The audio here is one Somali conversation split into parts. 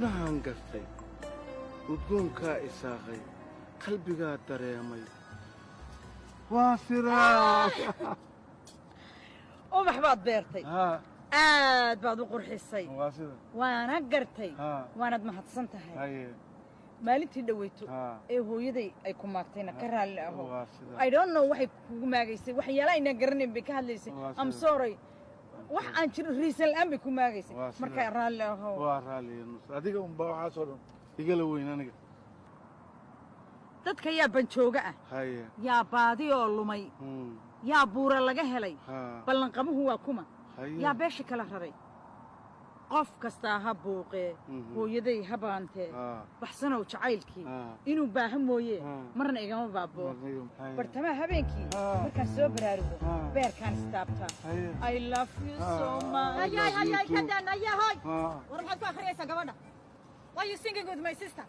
wadnahan gartay udgoonkaa isaaqay qalbigaa dareemay waa firaaq ubax baad beertay aad baad u qurxisay waana gartay waanad mahadsan tahay maalintii dhaweyto ee hooyaday ay ku maagtayna ka raalli aho I don't know waxay kugu maagaysay waxyaalaha inaan garanayn bay ka hadlaysay I'm sorry wax aan jirin riisal aan bay ku maagaysay marka raalli aho waa raalli adiga unba waxa soo dhan igala weyn aniga dadka yaa banjooga ah yaa baadi oo lumay yaa buura laga helay ballanqamuhu waa kuma yaa beesha kala raray qof kasta ha buuqee hooyaday ha baantee baxsanow jacaylkii inuu baahan mooye marna igama baaboo bartamaha habeenkii markaan soo baraarugo beerkaan istaabtaa I love you so much ay kadaan ayahoy war maxaad ku akhriyaysaa gabadha why you singing with my sister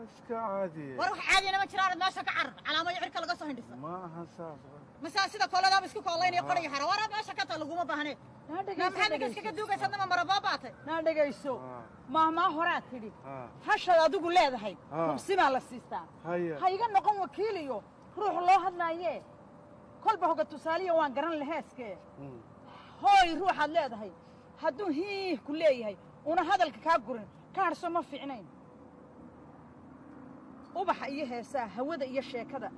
iska caadi war wax caadi ma jiraan meesha ka carar calaamad cirka laga soo hindhisan ma aha saas masaasida koolada isku koolaynayo qoriga xara war meesha ka talaguma baahne maxaad iskaga duugaysadna maraba baatay na dhageyso maama horaad tidhi hashada adigu leedahay hubsima la siistaa ha iga noqon wakiiliyo ruux loo hadlaaye kolba hoga tusaaliyo waan garan laheeskee hooy ruuxaad leedahay hadduu hii ku leeyahay una hadalka kaa gurin ka harso ma fiicnayn ubaxa iyo heesaa hawada iyo sheekada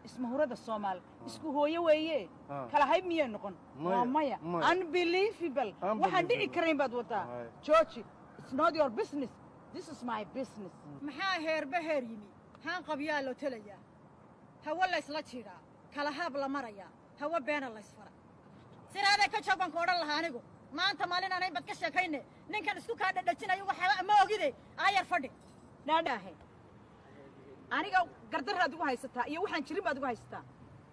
ismahurada Soomaal isku hooyo weeye kala hayb miyay noqon waa maya unbelievable waxaan dhici karayn baad wadaa George it's not your business this is my business maxaa heerba heer yimi haan qabyaa loo talaya hawa la isla jiraa kala haab la maraya hawa beena la isfara siraada ka jaban koodhan lahaa anigu maanta maalin aan bad ka sheekayne ninkan isku ka dhadhajinayo waxa ma ogide ayar fadhi dhaadhahay aniga gardaraad ugu haysataa iyo waxaan jirin baad ugu haysataa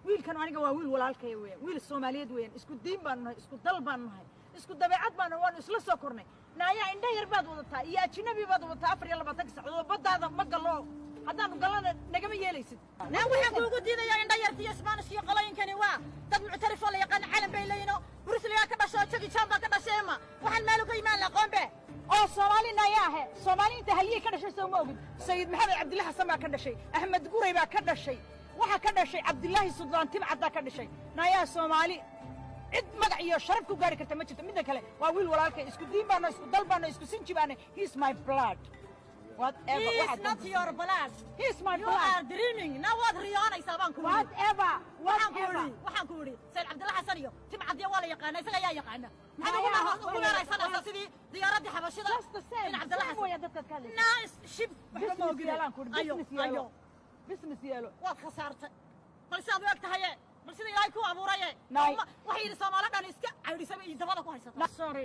wiilkan aniga waa wiil walaalkay weeyaan wiil Soomaaliyeed weeyaan isku diin baan nahay isku dal baan nahay isku dabeecad baan waan isla soo kornay naaya indha yar baad wadataa iyo ajnabi baad wadataa 24 saacadood badaada ma galo haddaan galana nagama yeelaysid naan waxaan kuugu diidayaa indha yarta iyo Spanish iyo qalooyinkani waa dad muctarif oo la yaqaan calan bay leeyino Brussels ka dhashay jagi jamba ka dhashay ma waxaan meel uga imaan la qoombe oo Soomaalina yaahe Soomaaliinta haliyay ka dhashay soo ma ogid Sayid Maxamed Cabdullaah Xasan baa ka dhashay Ahmed Guray baa ka dhashay waxa ka dhashay Cabdullaahi Suldaan Timcad ka dhashay naaya Soomaali cid magac iyo sharaf ku gaari karta ma jirto mid kale waa wiil walaalkay isku diin baan isku dal baan isku sinji baan he is my blood whatever he is not your blood he is my blood you are dreaming now what riyoonaysa baan ku whatever waxaan ku wari Sayid Cabdullaahi Xasan iyo Timcad iyo wala yaqaan isaga ayaa yaqaan maxaa ugu meeraysanaysa sidii diyaaradii xabashida in Cabdullaahi Xasan nice ship ayo business yelo waad khasaartay bal si aad u egtahay bal sida ilaahay ku abuuray waxay Soomaalidan iska caydhisay dabada ku haysata sorry